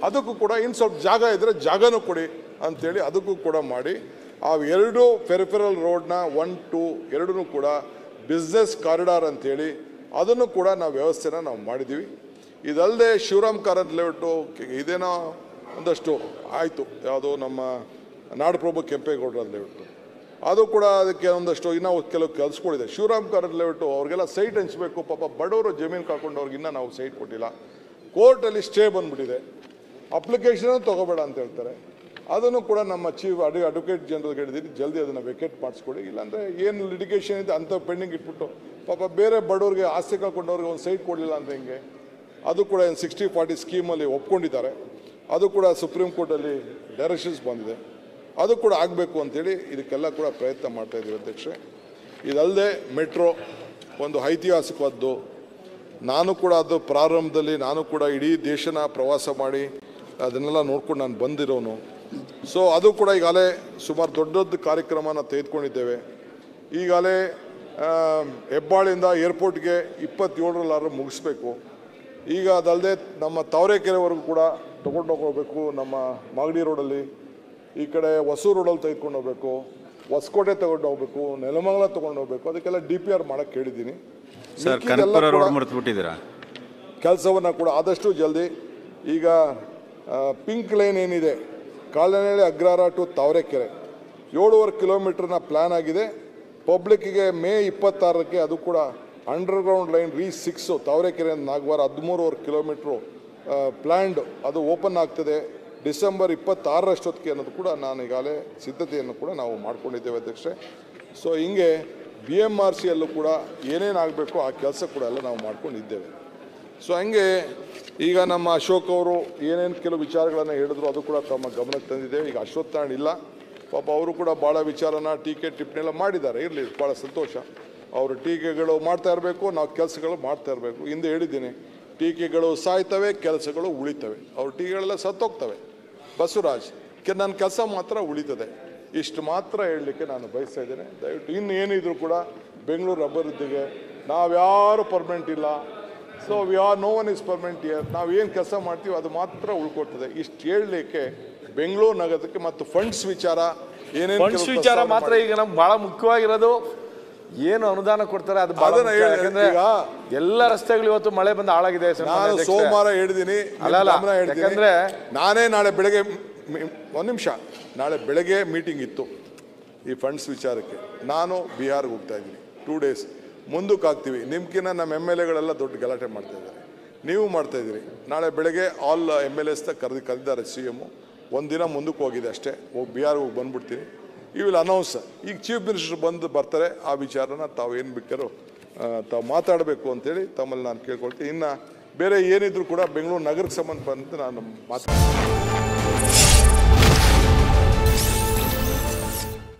ಅದಕ್ಕೂ ಕೂಡ ಇನ್ನು ಸ್ವಲ್ಪ ಜಾಗ ಇದ್ದರೆ ಜಾಗನೂ ಕೊಡಿ ಅಂಥೇಳಿ ಅದಕ್ಕೂ ಕೂಡ ಮಾಡಿ ಆ ಎರಡು ಪೆರಿಫೆರಲ್ ರೋಡ್ನ 1, 2 ಎರಡೂ ಕೂಡ ಬಿಸ್ನೆಸ್ ಕಾರಿಡಾರ್ ಅಂಥೇಳಿ ಅದನ್ನು ಕೂಡ ನಾವು ವ್ಯವಸ್ಥೆನ ನಾವು ಮಾಡಿದ್ದೀವಿ. ಇದಲ್ಲದೆ ಶಿವರಾಮ್ ಕಾರಂತ್ ಲೇಔಟು ಇದೇನೋ ಒಂದಷ್ಟು ಆಯಿತು, ಯಾವುದೋ ನಮ್ಮ ನಾಡಪ್ರಭು ಕೆಂಪೇಗೌಡರ ಲೇಔಟು ಅದು ಕೂಡ ಅದಕ್ಕೆ ಒಂದಷ್ಟು ಇನ್ನೂ ಕೆಲವು ಕೆಲಸಗಳಿದೆ. ಶಿವರಾಮ್ ಕಾರಂತ್ ಲೇಔಟು ಅವ್ರಿಗೆಲ್ಲ ಸೈಟ್ ಹಂಚಬೇಕು, ಪಾಪ ಬಡವರು ಜಮೀನು ಕಾಕೊಂಡವ್ರಿಗೆ ಇನ್ನೂ ನಾವು ಸೈಟ್ ಕೊಟ್ಟಿಲ್ಲ. ಕೋರ್ಟಲ್ಲಿ ಸ್ಟೇ ಬಂದುಬಿಟ್ಟಿದೆ, ಅಪ್ಲಿಕೇಶನ್ ತೊಗೋಬೇಡ ಅಂತ ಹೇಳ್ತಾರೆ. ಅದನ್ನು ಕೂಡ ನಮ್ಮ ಚೀಫ್ ಅಡ್ವೊಕೇಟ್ ಜನರಲ್ಗೆ ಹೇಳಿದ್ದೀನಿ, ಜಲ್ದಿ ಅದನ್ನು ವೆಕೇಟ್ ಮಾಡಿಸ್ಕೊಡಿ. ಇಲ್ಲಾಂದರೆ ಏನು ಲಿಟಿಗೇಷನ್ ಇದೆ ಅಂಥ ಪೆಂಡಿಂಗ್ ಇಟ್ಬಿಟ್ಟು ಪಾಪ ಬೇರೆ ಬಡವ್ರಿಗೆ ಆಸ್ತಿ ಕಾಕೊಂಡವ್ರಿಗೆ ಒಂದು ಸೈಟ್ ಕೊಡಲಿಲ್ಲ ಅಂತ ಹೆಂಗೆ? ಅದು ಕೂಡ 60-40 ಸ್ಕೀಮಲ್ಲಿ ಒಪ್ಕೊಂಡಿದ್ದಾರೆ. ಅದು ಕೂಡ ಸುಪ್ರೀಂ ಕೋರ್ಟಲ್ಲಿ ಡೈರೆಕ್ಷನ್ಸ್ ಬಂದಿದೆ, ಅದು ಕೂಡ ಆಗಬೇಕು ಅಂಥೇಳಿ ಇದಕ್ಕೆಲ್ಲ ಕೂಡ ಪ್ರಯತ್ನ ಮಾಡ್ತಾಯಿದ್ದೀವಿ ಅಧ್ಯಕ್ಷೆ. ಇದಲ್ಲದೆ ಮೆಟ್ರೋ ಒಂದು ಐತಿಹಾಸಿಕವಾದ್ದು, ನಾನು ಕೂಡ ಅದು ಪ್ರಾರಂಭದಲ್ಲಿ ನಾನು ಕೂಡ ಇಡೀ ದೇಶನ ಪ್ರವಾಸ ಮಾಡಿ ಅದನ್ನೆಲ್ಲ ನೋಡ್ಕೊಂಡು ನಾನು ಬಂದಿರೋನು. ಸೊ ಅದು ಕೂಡ ಈಗಾಗಲೇ ಸುಮಾರು ದೊಡ್ಡ ದೊಡ್ಡ ಕಾರ್ಯಕ್ರಮನ ತೆಗೆದುಕೊಂಡಿದ್ದೇವೆ. ಈಗಾಗಲೇ ಹೆಬ್ಬಾಳಿಂದ ಏರ್ಪೋರ್ಟ್ಗೆ 27ರಲ್ಲಿ ಮುಗಿಸ್ಬೇಕು. ಈಗ ಅದಲ್ಲದೆ ನಮ್ಮ ತಾವರೆಕೆರೆವರೆಗೂ ಕೂಡ ತೊಗೊಂಡು ಹೋಗಬೇಕು. ನಮ್ಮ ಮಾಗಡಿ ರೋಡಲ್ಲಿ, ಈ ಕಡೆ ಹೊಸೂರು ರೋಡಲ್ಲಿ ತೆಗೆದುಕೊಂಡು ಹೋಗಬೇಕು, ಹೊಸಕೋಟೆ ತಗೊಂಡು ಹೋಗಬೇಕು, ನೆಲಮಂಗಲ ತೊಗೊಂಡು ಹೋಗಬೇಕು. ಅದಕ್ಕೆಲ್ಲ DPR ಮಾಡೋಕ್ಕೆ ಹೇಳಿದ್ದೀನಿ. ಕೆಲಸವನ್ನು ಕೂಡ ಆದಷ್ಟು ಜಲ್ದಿ ಈಗ ಪಿಂಕ್ ಲೈನ್ ಏನಿದೆ ಕಾಲನಹಳ್ಳಿ ಅಗ್ರಹಾರ ಟು ತಾವರೆಕೆರೆ 7.5 ಕಿಲೋಮೀಟರ್ನ ಪ್ಲ್ಯಾನ್ ಆಗಿದೆ. ಪಬ್ಲಿಕ್ಕಿಗೆ ಮೇ 26ಕ್ಕೆ ಅದು ಕೂಡ underground line reach 6 Tavarekere Nagawara 13.5 kilometre planned ಅದು ಓಪನ್ ಆಗ್ತದೆ ಡಿಸೆಂಬರ್ 26ರಷ್ಟೊತ್ತಿಗೆ ಅನ್ನೋದು ಕೂಡ ನಾನು ಈಗಾಗಲೇ ಸಿದ್ಧತೆಯನ್ನು ಕೂಡ ನಾವು ಮಾಡ್ಕೊಂಡಿದ್ದೇವೆ ಅಧ್ಯಕ್ಷೆ. ಸೊ ಹಿಂಗೆ BMRCಯಲ್ಲೂ ಕೂಡ ಏನೇನು ಆಗಬೇಕು ಆ ಕೆಲಸ ಕೂಡ ಎಲ್ಲ ನಾವು ಮಾಡ್ಕೊಂಡಿದ್ದೇವೆ. ಸೊ ಹಂಗೆ ಈಗ ನಮ್ಮ ಅಶೋಕ್ ಅವರು ಏನೇನು ಕೆಲವು ವಿಚಾರಗಳನ್ನು ಹೇಳಿದ್ರು ಅದು ಕೂಡ ತಮ್ಮ ಗಮನಕ್ಕೆ ತಂದಿದ್ದೇವೆ. ಈಗ ಅಶ್ವತ್ಥನಾರಾಯಣ ಇಲ್ಲ, ಪಾಪ ಅವರು ಕೂಡ ಭಾಳ ವಿಚಾರನ ಟೀಕೆ ಟಿಪ್ಪಣಿ ಎಲ್ಲ ಮಾಡಿದ್ದಾರೆ, ಇರಲಿ, ಭಾಳ ಸಂತೋಷ. ಅವರು ಟೀಕೆಗಳು ಮಾಡ್ತಾ ಇರಬೇಕು, ನಾವು ಕೆಲಸಗಳು ಮಾಡ್ತಾ ಇರಬೇಕು. ಹಿಂದೆ ಹೇಳಿದ್ದೀನಿ, ಟೀಕೆಗಳು ಸಾಯ್ತವೆ, ಕೆಲಸಗಳು ಉಳಿತವೆ. ಅವ್ರ ಟೀಕೆಗಳೆಲ್ಲ ಸತ್ತೋಗ್ತವೆ. ಬಸವರಾಜ್ ನನ್ನ ಕೆಲಸ ಮಾತ್ರ ಉಳಿತದೆ, ಇಷ್ಟು ಮಾತ್ರ ಹೇಳಲಿಕ್ಕೆ ನಾನು ಬಯಸ್ತಾ ಇದ್ದೇನೆ. ದಯವಿಟ್ಟು ಇನ್ನೇನಿದ್ರು ಕೂಡ ಬೆಂಗಳೂರು ಅಭಿವೃದ್ಧಿಗೆ ನಾವ್ಯಾರು ಪರ್ಮನೆಂಟ್ ಇಲ್ಲ. So no one is permanent here. ನಾವೇನು ಕೆಲಸ ಮಾಡ್ತೀವಿ ಅದು ಮಾತ್ರ ಉಳ್ಕೊಳ್ತದೆ. ಇಷ್ಟು ಹೇಳಲಿಕ್ಕೆ ಬೆಂಗಳೂರು ನಗರಕ್ಕೆ ಮತ್ತು ಫಂಡ್ಸ್ ವಿಚಾರ ಏನೇನು ಫಂಡ್ಸ್ ವಿಚಾರ ಮಾತ್ರ ಈಗ ನಮ್ಗೆ ಭಾಳ ಮುಖ್ಯವಾಗಿರೋದು. ಏನು ಅನುದಾನ ಕೊಡ್ತಾರೆ ಅದು ಈಗ ಎಲ್ಲ ರಸ್ತೆಗಳು ಇವತ್ತು ಮಳೆ ಬಂದು ಹಾಳಾಗಿದೆ. ನಾನು ಸೋಮವಾರ ಹೇಳಿದ್ದೀನಿ, ಯಾಕಂದ್ರೆ ನಾನೇ ನಾಳೆ ಬೆಳಗ್ಗೆ ಒಂದು ನಿಮಿಷ ನಾಳೆ ಬೆಳಗ್ಗೆ ಮೀಟಿಂಗ್ ಇತ್ತು ಈ ಫಂಡ್ಸ್ ವಿಚಾರಕ್ಕೆ. ನಾನು ಬಿಹಾರ್ಗೆ ಹೋಗ್ತಾ ಇದ್ದೀನಿ 2 ಡೇಸ್. ಮುಂದಕ್ಕೆ ಹಾಕ್ತೀವಿ. ನಿಮ್ಗಿನ್ನ ನಮ್ಮ MLAಗಳೆಲ್ಲ ದೊಡ್ಡ ಗಲಾಟೆ ಮಾಡ್ತಾಯಿದ್ದಾರೆ, ನೀವು ಮಾಡ್ತಾಯಿದ್ದೀರಿ. ನಾಳೆ ಬೆಳಗ್ಗೆ ಆಲ್ MLAs ಕರೆದಿದ್ದಾರೆ CM. ಒಂದಿನ ಮುಂದಕ್ಕೆ ಹೋಗಿದೆ ಅಷ್ಟೇ, ಹೋಗಿ ಬಿಹಾರ್ಗೆ ಹೋಗಿ ಬಂದುಬಿಡ್ತೀನಿ. ಈ ವಿಲ್ ಅನೌನ್ಸ್. ಈಗ ಚೀಫ್ ಮಿನಿಸ್ಟರ್ ಬರ್ತಾರೆ, ಆ ವಿಚಾರನ ತಾವು ಏನು ಬೇಕಾರೋ ತಾವು ಮಾತಾಡಬೇಕು ಅಂತೇಳಿ ತಮ್ಮಲ್ಲಿ ನಾನು ಕೇಳ್ಕೊಳ್ತೀನಿ. ಇನ್ನು ಬೇರೆ ಏನಿದ್ರು ಕೂಡ ಬೆಂಗಳೂರು ನಗರಕ್ಕೆ ಸಂಬಂಧಪಟ್ಟಂತೆ ನಾನು ಮಾತಾಡ್ತೀನಿ.